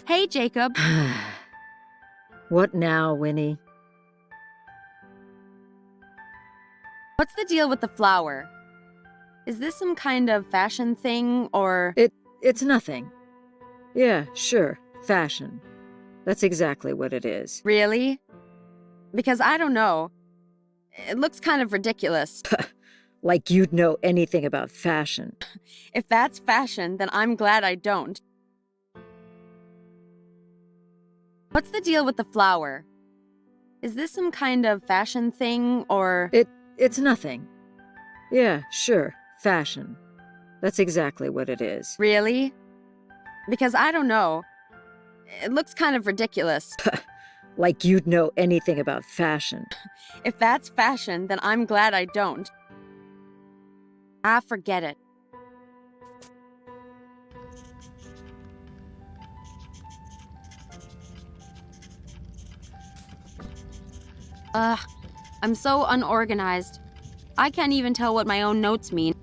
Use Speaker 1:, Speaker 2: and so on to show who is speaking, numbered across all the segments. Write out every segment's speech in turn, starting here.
Speaker 1: Hey, Jacob.
Speaker 2: What now, Winnie?
Speaker 1: What's the deal with the flower? Is this some kind of fashion thing, or…
Speaker 2: It's nothing. Yeah, sure, fashion. That's exactly what it is.
Speaker 1: Really? Because I don't know. It looks kind of ridiculous.
Speaker 2: Like you'd know anything about fashion.
Speaker 1: If that's fashion, then I'm glad I don't. What's the deal with the flower? Is this some kind of fashion thing, or…
Speaker 2: It's nothing. Yeah, sure, fashion. That's exactly what it is.
Speaker 1: Really? Because I don't know. It looks kind of ridiculous.
Speaker 2: Like you'd know anything about fashion.
Speaker 1: If that's fashion, then I'm glad I don't. Ah, forget it. Ugh, I'm so unorganized. I can't even tell what my own notes mean.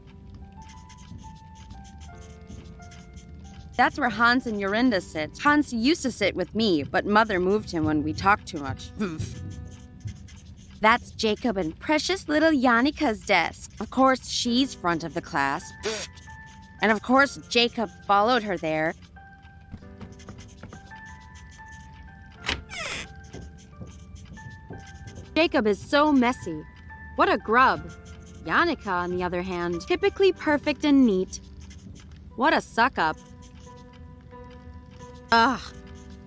Speaker 1: That's where Hans and Jorinda sit. Hans used to sit with me, but Mother moved him when we talked too much. That's Jacob and precious little Jannika's desk. Of course, she's front of the class. And of course, Jacob followed her there. Jacob is so messy. What a grub. Jannika, on the other hand, typically perfect and neat. What a suck-up. Ugh.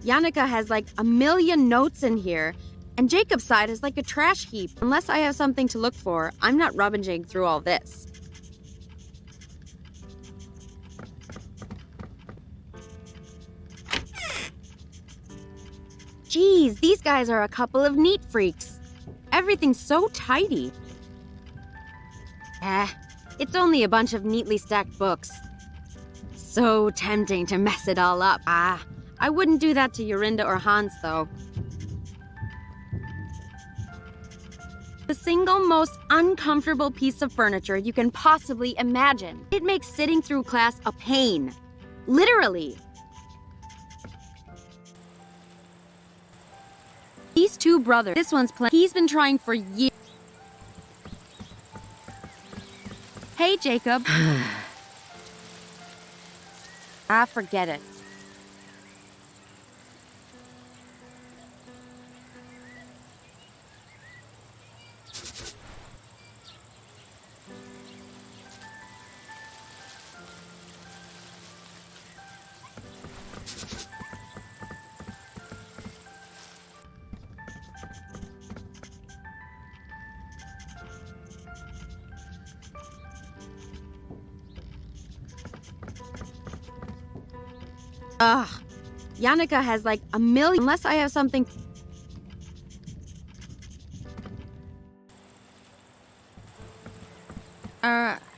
Speaker 1: Jannika has like a million notes in here, and Jacob's side is like a trash heap. Unless I have something to look for, I'm not rummaging through all this. Geez, these guys are a couple of neat freaks. Everything's so tidy. It's only a bunch of neatly stacked books. So tempting to mess it all up. I wouldn't do that to Jorinda or Hans, though. The single most uncomfortable piece of furniture you can possibly imagine. It makes sitting through class a pain. Literally. These two brothers, this one's playing. He's been trying for years. Hey, Jacob. Forget it. Ugh. Jannika has like a million. Unless I have something.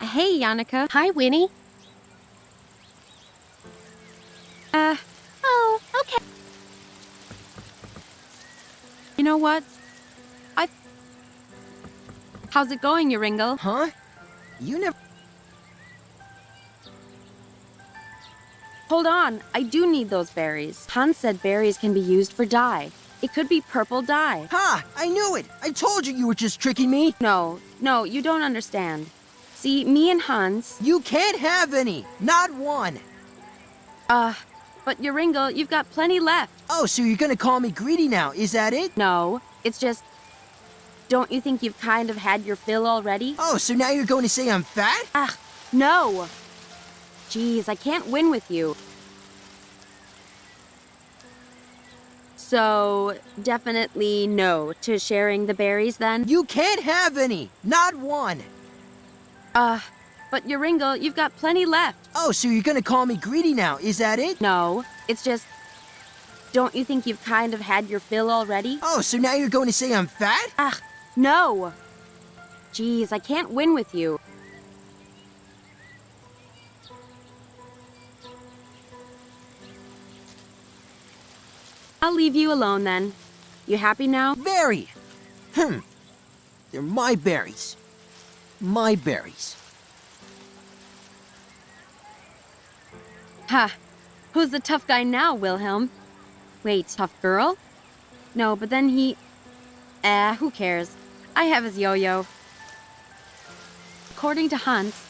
Speaker 1: Hey, Jannika.
Speaker 3: Hi, Winnie.
Speaker 1: Oh, okay. You know what? How's it going, Joringle?
Speaker 4: Huh? You never...
Speaker 1: Hold on, I do need those berries. Hans said berries can be used for dye. It could be purple dye.
Speaker 4: Ha! I knew it! I told you you were just tricking me!
Speaker 1: No, you don't understand. See, me and Hans…
Speaker 4: You can't have any! Not one!
Speaker 1: But Joringle, you've got plenty left.
Speaker 4: Oh, so you're gonna call me greedy now, is that it?
Speaker 1: No, it's just… Don't you think you've kind of had your fill already?
Speaker 4: Oh, so now you're going to say I'm fat?
Speaker 1: No! Geez, I can't win with you. So, definitely no to sharing the berries then?
Speaker 4: You can't have any! Not one!
Speaker 1: But Joringle, you've got plenty left.
Speaker 4: Oh, so you're gonna call me greedy now, is that it?
Speaker 1: No, it's just… Don't you think you've kind of had your fill already?
Speaker 4: Oh, so now you're going to say I'm fat?
Speaker 1: No! Geez, I can't win with you. I'll leave you alone then. You happy now?
Speaker 4: Very! They're my berries. My berries.
Speaker 1: Ha! Who's the tough guy now, Wilhelm? Wait, tough girl? No, but then he... who cares? I have his yo-yo. According to Hans,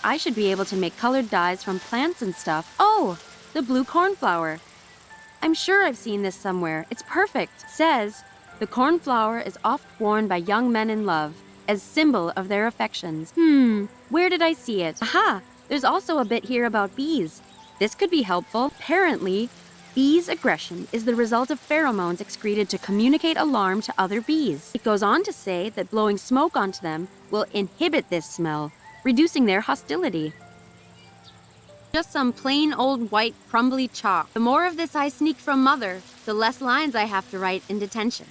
Speaker 1: I should be able to make colored dyes from plants and stuff. Oh, the blue cornflower. I'm sure I've seen this somewhere. It's perfect. It says, the cornflower is oft worn by young men in love, as symbol of their affections. Where did I see it? Aha! There's also a bit here about bees. This could be helpful. Apparently, bees' aggression is the result of pheromones excreted to communicate alarm to other bees. It goes on to say that blowing smoke onto them will inhibit this smell, reducing their hostility. Just some plain old white crumbly chalk. The more of this I sneak from Mother, the less lines I have to write in detention.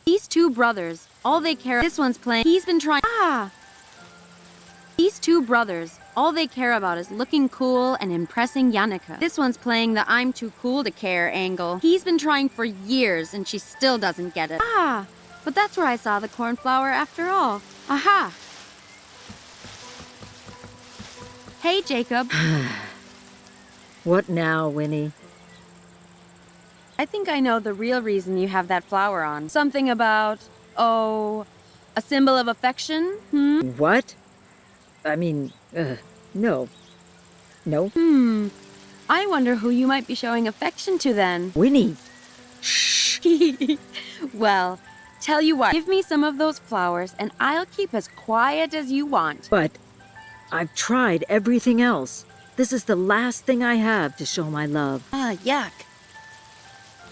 Speaker 1: These two brothers, all they care... This one's playing... He's been trying... These two brothers, all they care about is looking cool and impressing Yannicka. This one's playing the I'm too cool to care angle. He's been trying for years and she still doesn't get it. But that's where I saw the cornflower after all. Aha! Hey, Jacob.
Speaker 2: What now, Winnie?
Speaker 1: I think I know the real reason you have that flower on. Something about, a symbol of affection?
Speaker 2: What? I mean, no. No.
Speaker 1: I wonder who you might be showing affection to then.
Speaker 2: Winnie! Shh!
Speaker 1: Well, tell you what, give me some of those flowers and I'll keep as quiet as you want.
Speaker 2: But I've tried everything else. This is the last thing I have to show my love.
Speaker 1: Yuck.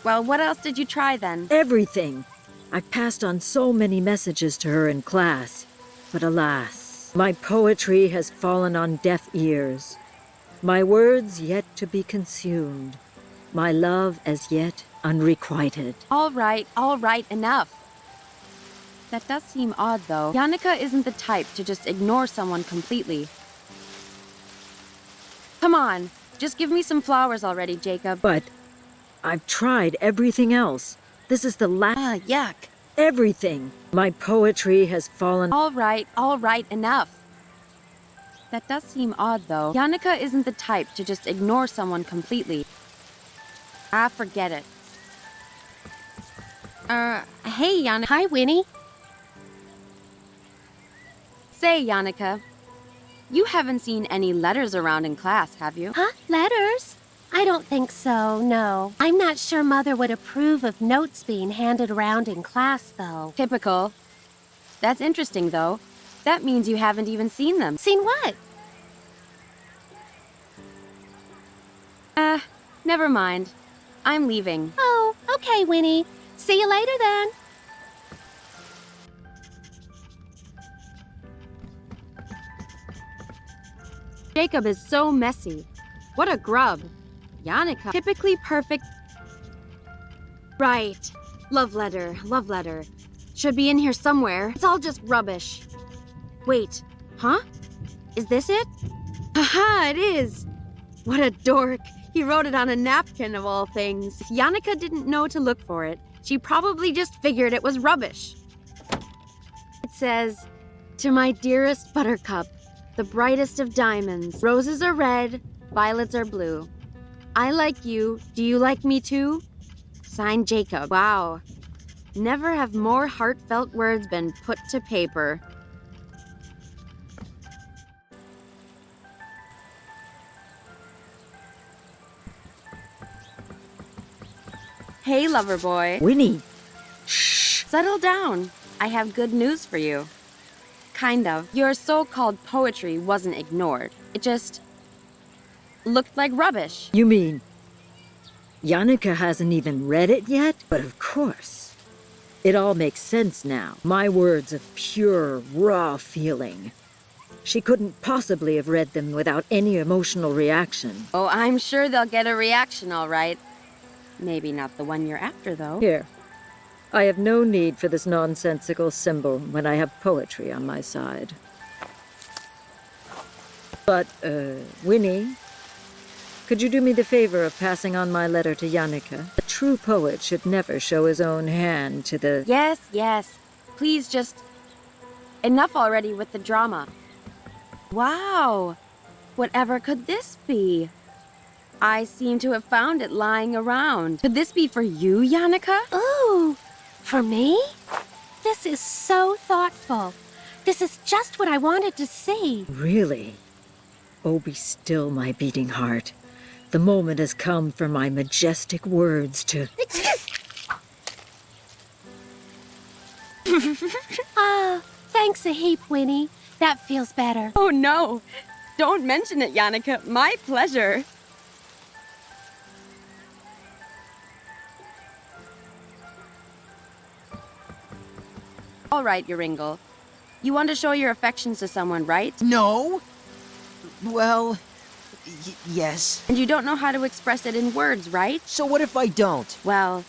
Speaker 1: Well, what else did you try then?
Speaker 2: Everything. I've passed on so many messages to her in class. But alas, my poetry has fallen on deaf ears. My words yet to be consumed. My love as yet unrequited.
Speaker 1: All right, enough. That does seem odd, though. Yannicka isn't the type to just ignore someone completely. Come on, just give me some flowers already, Jacob.
Speaker 2: But I've tried everything else. This is the last...
Speaker 1: Yuck.
Speaker 2: Everything. My poetry has fallen...
Speaker 1: All right, enough. That does seem odd, though. Yannicka isn't the type to just ignore someone completely. Forget it. Hey, Yannicka.
Speaker 3: Hi, Winnie.
Speaker 1: Say, Yannicka, you haven't seen any letters around in class, have you?
Speaker 3: Huh? Letters? I don't think so, no. I'm not sure Mother would approve of notes being handed around in class, though.
Speaker 1: Typical. That's interesting, though. That means you haven't even seen them.
Speaker 3: Seen what?
Speaker 1: Never mind. I'm leaving.
Speaker 3: Oh, okay, Winnie. See you later, then.
Speaker 1: Jacob is so messy. What a grub. Yannicka, typically perfect. Right. Love letter. Should be in here somewhere. It's all just rubbish. Wait, huh? Is this it? Haha, it is. What a dork. He wrote it on a napkin of all things. If Yannicka didn't know to look for it, she probably just figured it was rubbish. It says, "To my dearest buttercup, the brightest of diamonds. Roses are red, violets are blue. I like you. Do you like me too? Signed, Jacob." Wow. Never have more heartfelt words been put to paper. Hey, lover boy.
Speaker 2: Winnie! Shh!
Speaker 1: Settle down. I have good news for you. Kind of. Your so-called poetry wasn't ignored. It just looked like rubbish.
Speaker 2: You mean Yannicka hasn't even read it yet? But of course. It all makes sense now. My words of pure, raw feeling. She couldn't possibly have read them without any emotional reaction.
Speaker 1: Oh, I'm sure they'll get a reaction, all right. Maybe not the one you're after, though.
Speaker 2: Here. I have no need for this nonsensical symbol when I have poetry on my side. But, Winnie, could you do me the favor of passing on my letter to Yannicka? A true poet should never show his own hand to the...
Speaker 1: Yes. Please just... Enough already with the drama. Wow. Whatever could this be? I seem to have found it lying around. Could this be for you, Yannicka?
Speaker 3: Ooh, for me? This is so thoughtful. This is just what I wanted to see.
Speaker 2: Really? Oh, be still, my beating heart. The moment has come for my majestic words to...
Speaker 3: Ah, thanks a heap, Winnie. That feels better.
Speaker 1: Oh, no. Don't mention it, Yannicka. My pleasure. All right, Joringel. You want to show your affections to someone, right?
Speaker 4: No? Well, yes.
Speaker 1: And you don't know how to express it in words, right?
Speaker 4: So what if I don't?
Speaker 1: Well,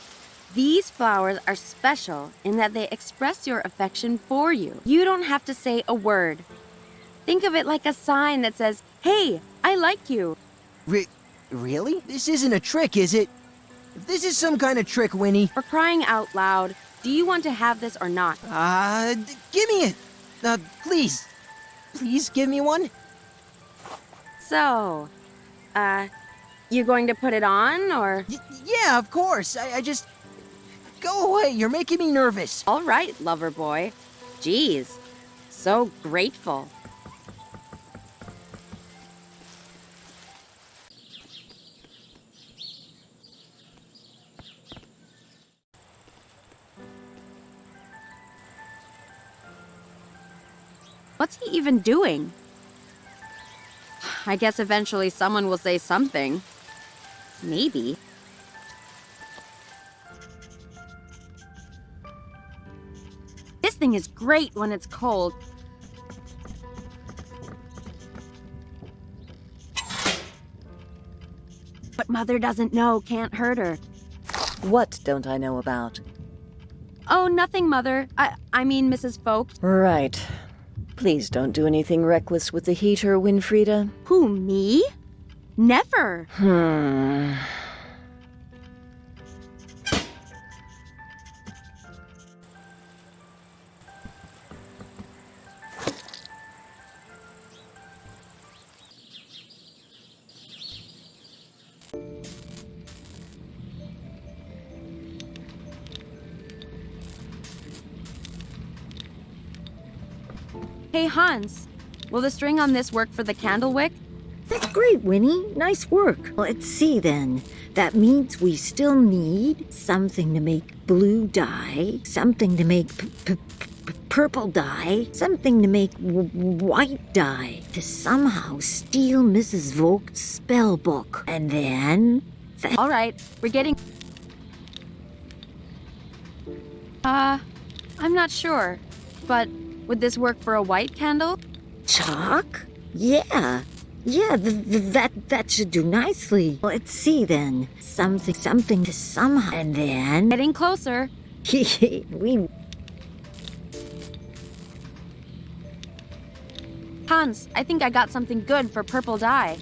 Speaker 1: these flowers are special in that they express your affection for you. You don't have to say a word. Think of it like a sign that says, "Hey, I like you."
Speaker 4: Really? This isn't a trick, is it? If this is some kind of trick, Winnie...
Speaker 1: For crying out loud, do you want to have this or not?
Speaker 4: Give me it. Please. Please give me one.
Speaker 1: So, you going to put it on, or?
Speaker 4: Yeah, of course. I just... Go away. You're making me nervous.
Speaker 1: All right, lover boy. Geez, so grateful. What's he even doing? I guess eventually someone will say something. Maybe. This thing is great when it's cold. But Mother doesn't know, can't hurt her.
Speaker 5: What don't I know about?
Speaker 1: Oh, nothing, Mother. I mean, Mrs. Folk.
Speaker 5: Right. Please don't do anything reckless with the heater, Winfrieda.
Speaker 1: Who, me? Never. Hey, Hans, will the string on this work for the candle wick?
Speaker 2: That's great, Winnie. Nice work. Let's see then. That means we still need something to make blue dye, something to make purple dye, something to make white dye, to somehow steal Mrs. Vogt's spell book. And then...
Speaker 1: All right, we're getting... I'm not sure, but would this work for a white candle?
Speaker 2: Chalk? Yeah, that should do nicely. Let's see then. Something to somehow... And then...
Speaker 1: Getting closer.
Speaker 2: we...
Speaker 1: Hans, I think I got something good for purple dye.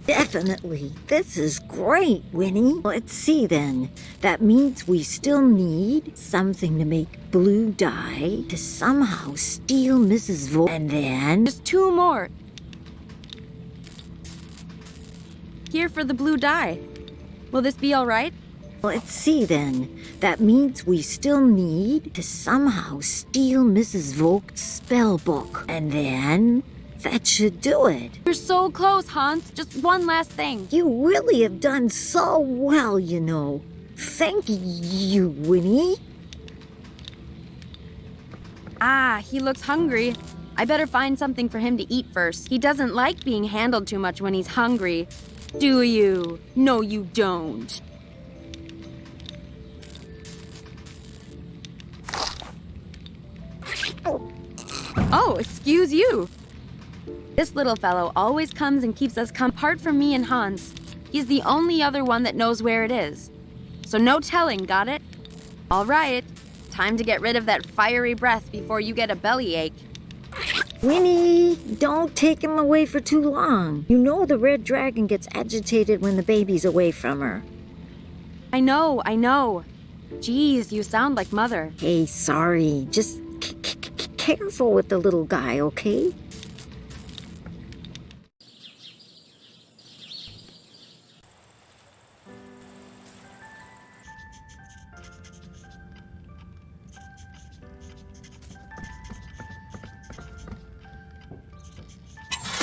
Speaker 2: Definitely. This is great, Winnie. Let's see then. That means we still need something to make blue dye, to somehow steal Mrs. Vogt. And then...
Speaker 1: Just two more. Here for the blue dye. Will this be all right?
Speaker 2: Let's see then. That means we still need to somehow steal Mrs. Vogt's spell book. And then... That should do it.
Speaker 1: You're so close, Hans. Just one last thing.
Speaker 2: You really have done so well, you know. Thank you, Winnie.
Speaker 1: Ah, he looks hungry. I better find something for him to eat first. He doesn't like being handled too much when he's hungry. Do you? No, you don't. Oh, excuse you. This little fellow always comes and keeps us apart from me and Hans. He's the only other one that knows where it is. So no telling, got it? All right, time to get rid of that fiery breath before you get a bellyache.
Speaker 2: Winnie, don't take him away for too long. You know the red dragon gets agitated when the baby's away from her.
Speaker 1: I know. Geez, you sound like Mother.
Speaker 2: Hey, sorry. Just careful with the little guy, okay?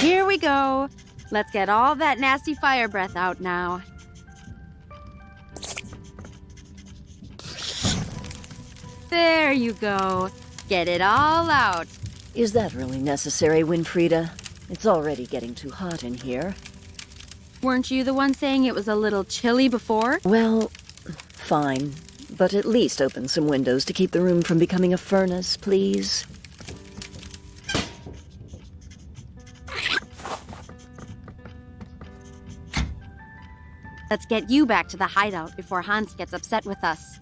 Speaker 1: Here we go. Let's get all that nasty fire breath out now. There you go. Get it all out.
Speaker 5: Is that really necessary, Winfrieda? It's already getting too hot in here.
Speaker 1: Weren't you the one saying it was a little chilly before?
Speaker 5: Well, fine. But at least open some windows to keep the room from becoming a furnace, please.
Speaker 1: Let's get you back to the hideout before Hans gets upset with us.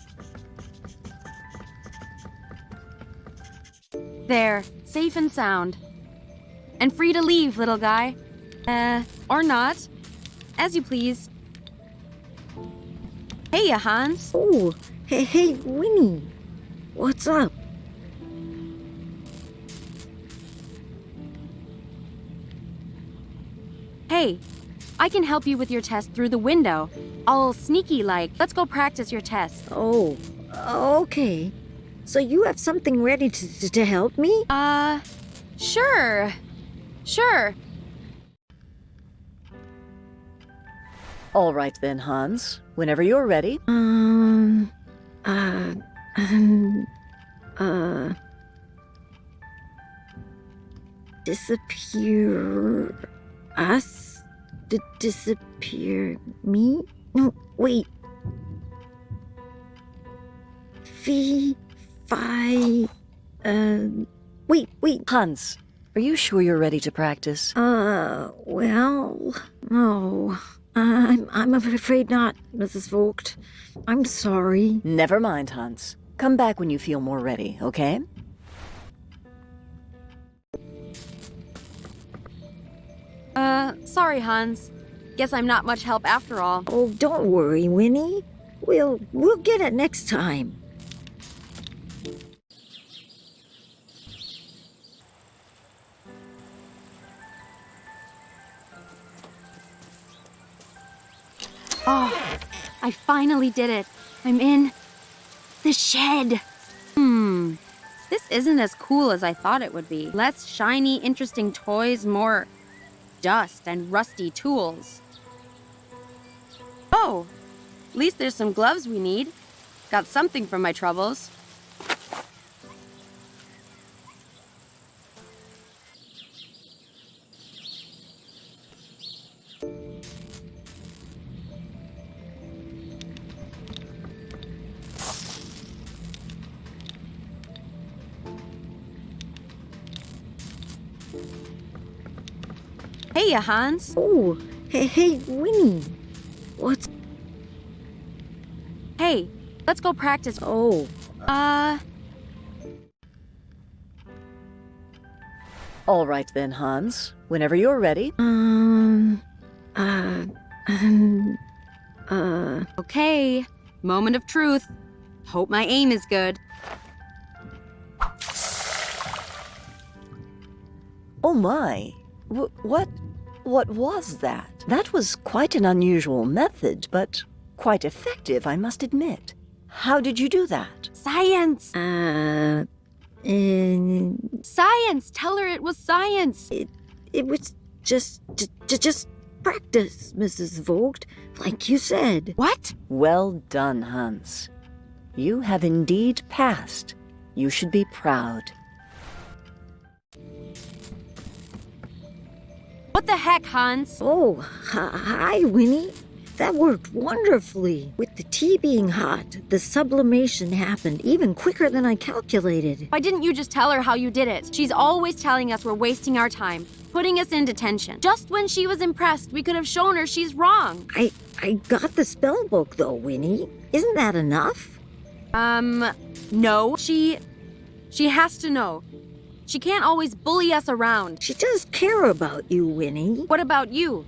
Speaker 1: There, safe and sound. And free to leave, little guy. Or not. As you please. Hey, Hans.
Speaker 2: Oh, hey, Winnie. What's up?
Speaker 1: Hey, I can help you with your test through the window. All sneaky like. Let's go practice your test.
Speaker 2: Oh, okay. So you have something ready to help me?
Speaker 1: Sure. Sure.
Speaker 5: All right then, Hans. Whenever you're ready.
Speaker 2: Disappear us? Disappear me? No, wait. Wait.
Speaker 5: Hans, are you sure you're ready to practice?
Speaker 2: Well, no. I'm afraid not, Mrs. Vogt. I'm sorry.
Speaker 5: Never mind, Hans. Come back when you feel more ready, okay?
Speaker 1: Sorry, Hans. Guess I'm not much help after all.
Speaker 2: Oh, don't worry, Winnie. We'll get it next time.
Speaker 1: Oh, I finally did it. I'm in the shed. This isn't as cool as I thought it would be. Less shiny, interesting toys, more dust and rusty tools. Oh, at least there's some gloves we need. Got something from my troubles. Hey, Hans.
Speaker 2: Oh, hey, Winnie. What's...
Speaker 1: Hey, let's go practice.
Speaker 2: Oh,
Speaker 5: All right then, Hans. Whenever you're ready.
Speaker 1: Okay. Moment of truth. Hope my aim is good.
Speaker 5: Oh my. What was that? That was quite an unusual method, but quite effective, I must admit. How did you do that?
Speaker 1: Science! Science! Tell her it was science!
Speaker 2: it was just practice, Mrs. Vogt, like you said.
Speaker 1: What?
Speaker 5: Well done, Hans. You have indeed passed. You should be proud.
Speaker 1: What the heck, Hans?
Speaker 2: Oh, hi, Winnie. That worked wonderfully. With the tea being hot, the sublimation happened even quicker than I calculated.
Speaker 1: Why didn't you just tell her how you did it? She's always telling us we're wasting our time, putting us in detention. Just when she was impressed, we could have shown her she's wrong.
Speaker 2: I got the spell book, though, Winnie. Isn't that enough?
Speaker 1: No. She has to know. She can't always bully us around.
Speaker 2: She does care about you, Winnie.
Speaker 1: What about you?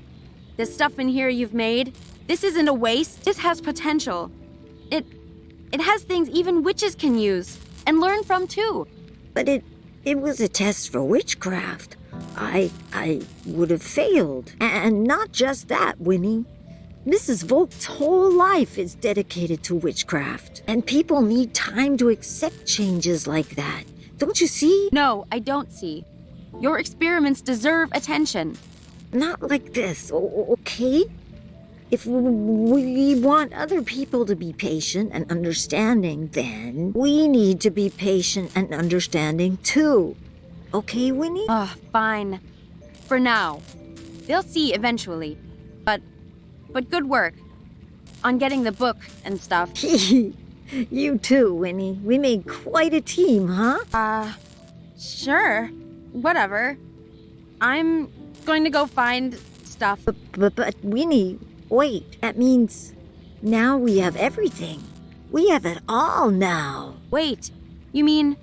Speaker 1: This stuff in here you've made, this isn't a waste. This has potential. It has things even witches can use and learn from too.
Speaker 2: But it was a test for witchcraft. I would have failed. And not just that, Winnie. Mrs. Vogt's whole life is dedicated to witchcraft. And people need time to accept changes like that. Don't you see?
Speaker 1: No, I don't see. Your experiments deserve attention.
Speaker 2: Not like this, okay? If we want other people to be patient and understanding, then we need to be patient and understanding too. Okay, Winnie?
Speaker 1: Fine. For now. They'll see eventually. But good work. On getting the book and stuff.
Speaker 2: You too, Winnie. We made quite a team, huh?
Speaker 1: Sure. Whatever. I'm going to go find stuff.
Speaker 2: But Winnie, wait. That means now we have everything. We have it all now.
Speaker 1: Wait. You mean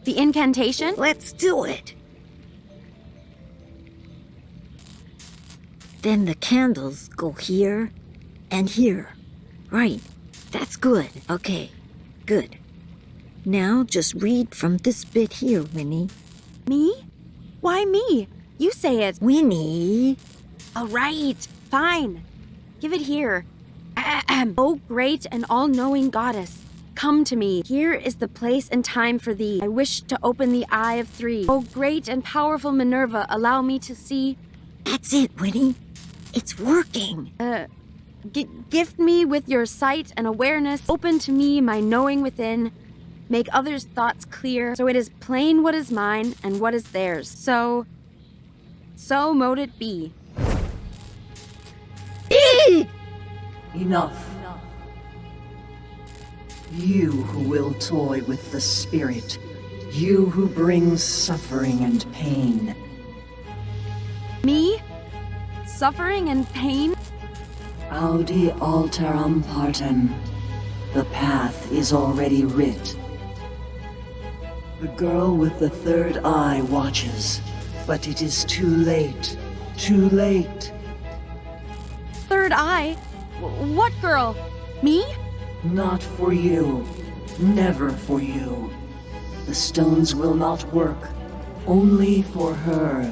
Speaker 1: the incantation?
Speaker 2: Let's do it. Then the candles go here and here. Right. That's good. Okay. Good. Now just read from this bit here, Winnie.
Speaker 1: Me? Why me? You say it.
Speaker 2: Winnie.
Speaker 1: All right. Fine. Give it here. O great and all-knowing goddess, come to me. Here is the place and time for thee. I wish to open the eye of three. O great and powerful Minerva, allow me to see.
Speaker 2: That's it, Winnie. It's working.
Speaker 1: Gift me with your sight and awareness. Open to me my knowing within. Make others' thoughts clear, so it is plain what is mine and what is theirs. So mote it be.
Speaker 5: Enough. You who will toy with the spirit. You who brings suffering and pain.
Speaker 1: Me? Suffering and pain?
Speaker 5: Audi alteram partem. The path is already writ. The girl with the third eye watches, but it is too late. Too late.
Speaker 1: Third eye? What girl? Me?
Speaker 5: Not for you. Never for you. The stones will not work. Only for her.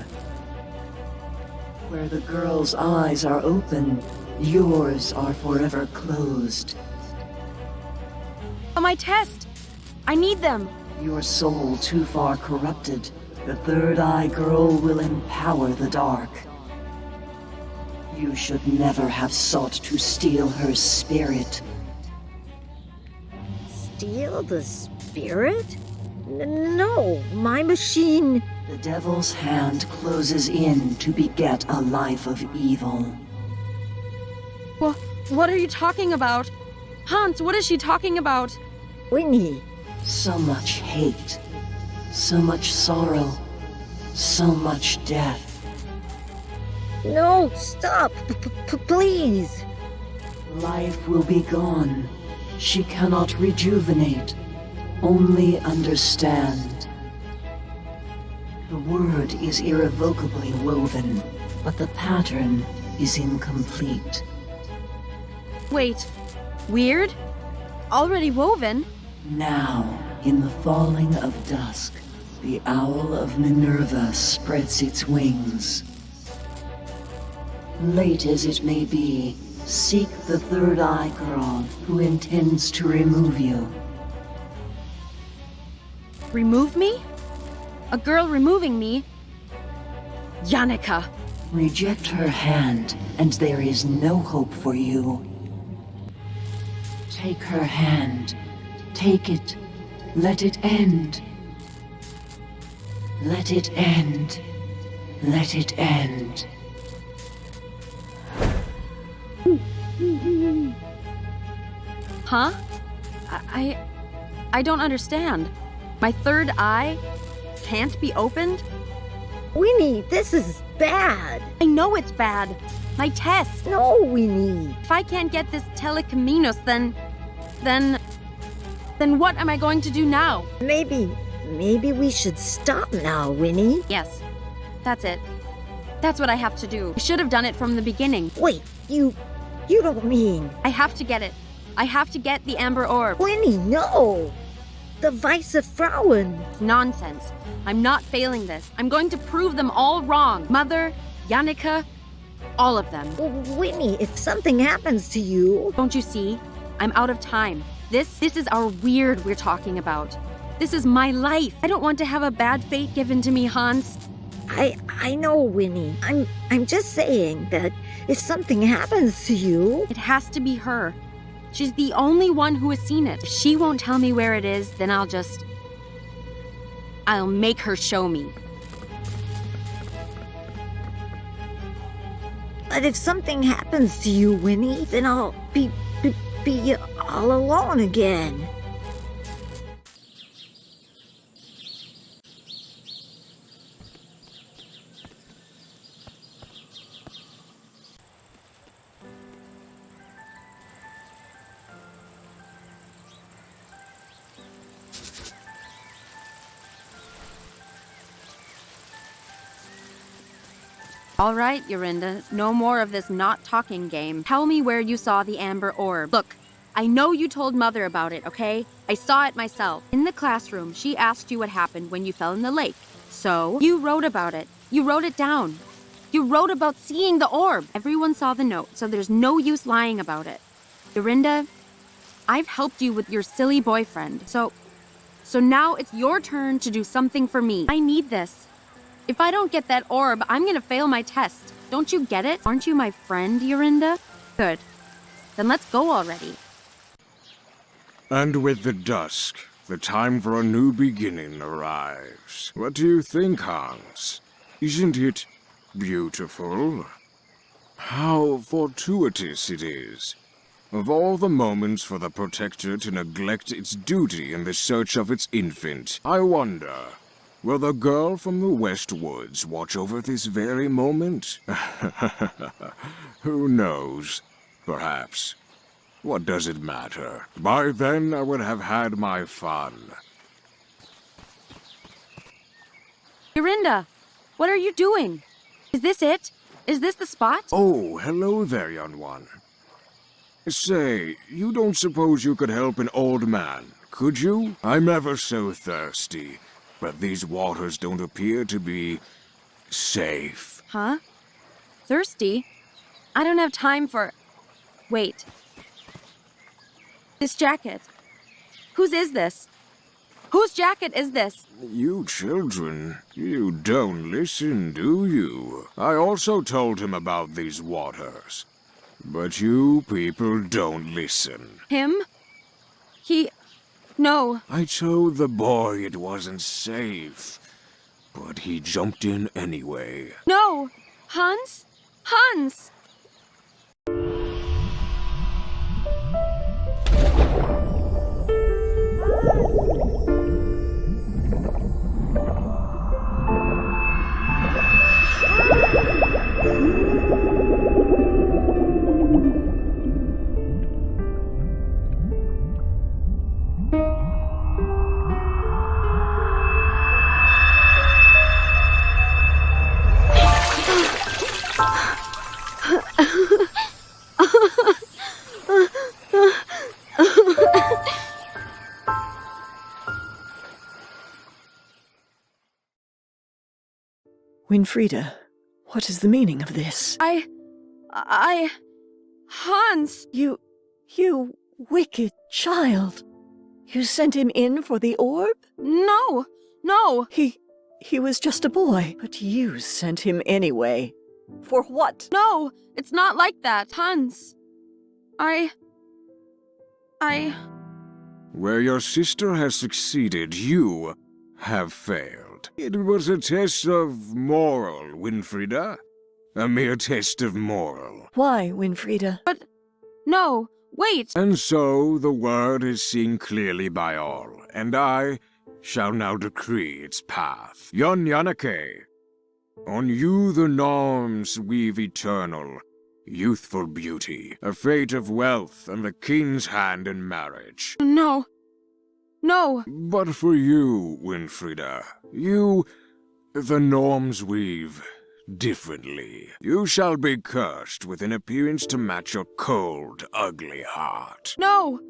Speaker 5: Where the girl's eyes are open, yours are forever closed.
Speaker 1: Oh, my test! I need them.
Speaker 5: Your soul too far corrupted, the third eye girl will empower the dark. You should never have sought to steal her spirit.
Speaker 2: Steal the spirit? No, my machine...
Speaker 5: The devil's hand closes in to beget a life of evil.
Speaker 1: What are you talking about? Hans, what is she talking about?
Speaker 2: Winnie.
Speaker 5: So much hate, so much sorrow, so much death.
Speaker 2: No, stop, please.
Speaker 5: Life will be gone. She cannot rejuvenate, only understand. The word is irrevocably woven, but the pattern is incomplete.
Speaker 1: Wait, weird? Already woven?
Speaker 5: Now, in the falling of dusk, the owl of Minerva spreads its wings. Late as it may be, seek the third eye girl who intends to remove you.
Speaker 1: Remove me? A girl removing me? Yannicka!
Speaker 5: Reject her hand, and there is no hope for you. Take her hand. Take it. Let it end. Let it end. Let it end.
Speaker 1: Huh? I don't understand. My third eye can't be opened?
Speaker 2: Winnie, this is bad.
Speaker 1: I know it's bad. My test.
Speaker 2: No, Winnie.
Speaker 1: If I can't get this telecaminos, then what am I going to do now?
Speaker 2: Maybe we should stop now, Winnie.
Speaker 1: Yes, that's it. That's what I have to do. I should have done it from the beginning.
Speaker 2: Wait, you don't mean...
Speaker 1: I have to get it. I have to get the amber orb.
Speaker 2: Winnie, no! The Weiße Frauen.
Speaker 1: Nonsense. I'm not failing this. I'm going to prove them all wrong. Mother, Yannicka, all of them.
Speaker 2: Winnie, if something happens to you...
Speaker 1: Don't you see? I'm out of time. This is our weird we're talking about. This is my life. I don't want to have a bad fate given to me, Hans.
Speaker 2: I know, Winnie. I'm just saying that if something happens to you...
Speaker 1: It has to be her. She's the only one who has seen it. If she won't tell me where it is, then I'll make her show me.
Speaker 2: But if something happens to you, Winnie, then I'll be all alone again.
Speaker 1: All right, Yorinda, no more of this not talking game. Tell me where you saw the amber orb. Look, I know you told Mother about it, okay? I saw it myself. In the classroom, she asked you what happened when you fell in the lake. So, you wrote about it. You wrote it down. You wrote about seeing the orb. Everyone saw the note, so there's no use lying about it. Yorinda, I've helped you with your silly boyfriend, so now it's your turn to do something for me. I need this. If I don't get that orb, I'm gonna fail my test. Don't you get it? Aren't you my friend, Yorinda? Good. Then let's go already.
Speaker 6: And with the dusk, the time for a new beginning arrives. What do you think, Hans? Isn't it beautiful? How fortuitous it is. Of all the moments for the protector to neglect its duty in the search of its infant, I wonder, will the girl from the West Woods watch over this very moment? Who knows? Perhaps. What does it matter? By then I would have had my fun.
Speaker 1: Yorinda, what are you doing? Is this it? Is this the spot?
Speaker 6: Oh, hello there, young one. Say, you don't suppose you could help an old man, could you? I'm ever so thirsty, but these waters don't appear to be safe.
Speaker 1: Huh? Thirsty? I don't have time for... Wait. This jacket. Whose is this? Whose jacket is this?
Speaker 6: You children, you don't listen, do you? I also told him about these waters. But you people don't listen.
Speaker 1: Him? No.
Speaker 6: I told the boy it wasn't safe, but he jumped in anyway.
Speaker 1: No! Hans? Hans!
Speaker 7: Winfrieda, what is the meaning of this?
Speaker 1: Hans!
Speaker 7: You wicked child. You sent him in for the orb?
Speaker 1: No!
Speaker 7: He was just a boy, but you sent him anyway. For what?
Speaker 1: No! It's not like that, Hans.
Speaker 6: Where your sister has succeeded, you have failed. It was a test of moral, Winfrieda. A mere test of moral.
Speaker 7: Why, Winfrieda?
Speaker 1: But... No, wait!
Speaker 6: And so the word is seen clearly by all, and I shall now decree its path. Yon Yanake, on you the norms weave eternal, youthful beauty, a fate of wealth and the king's hand in marriage.
Speaker 1: No.
Speaker 6: But for you, Winfrieda, you, the norms weave differently. You shall be cursed with an appearance to match your cold, ugly heart.
Speaker 1: No!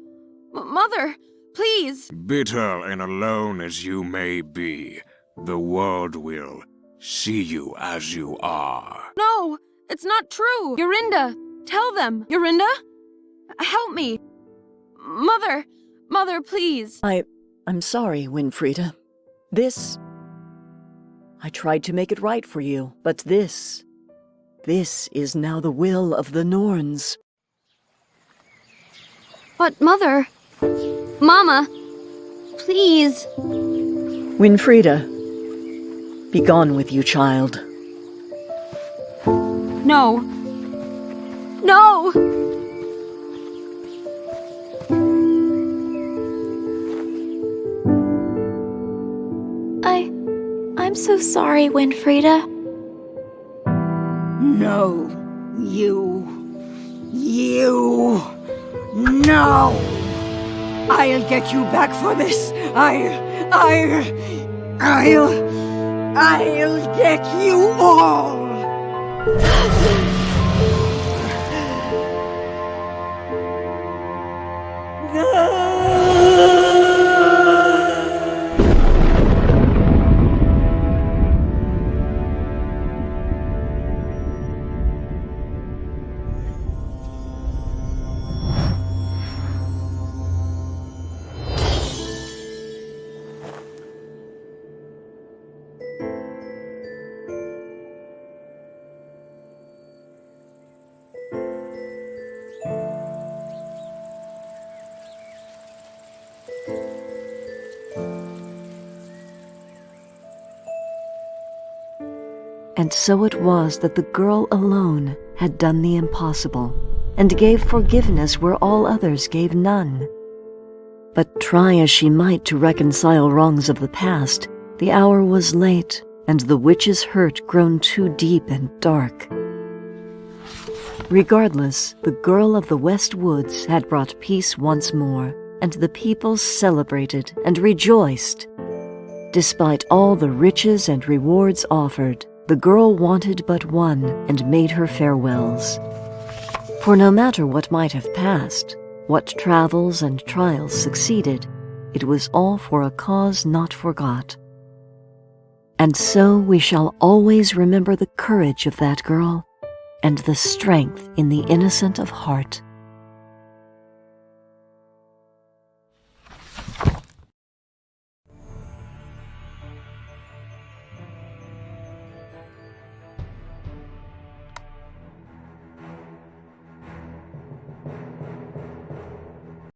Speaker 1: Mother, please!
Speaker 6: Bitter and alone as you may be, the world will see you as you are.
Speaker 1: No! It's not true! Yorinda! Tell them! Yorinda? Help me! Mother, please!
Speaker 7: I'm sorry, Winfrieda. This I tried to make it right for you, but this is now the will of the Norns.
Speaker 1: But Mother... Mama... Please...
Speaker 7: Winfrieda, be gone with you, child.
Speaker 1: No. No!
Speaker 8: I'm so sorry, Winfrieda.
Speaker 5: No, no! I'll get you back for this. I'll get you all!
Speaker 2: And so it was that the girl alone had done the impossible, and gave forgiveness where all others gave none. But try as she might to reconcile wrongs of the past, the hour was late, and the witch's hurt grown too deep and dark. Regardless, the girl of the West Woods had brought peace once more, and the people celebrated and rejoiced. Despite all the riches and rewards offered, the girl wanted but one and made her farewells. For no matter what might have passed, what travels and trials succeeded, it was all for a cause not forgot. And so we shall always remember the courage of that girl and the strength in the innocent of heart.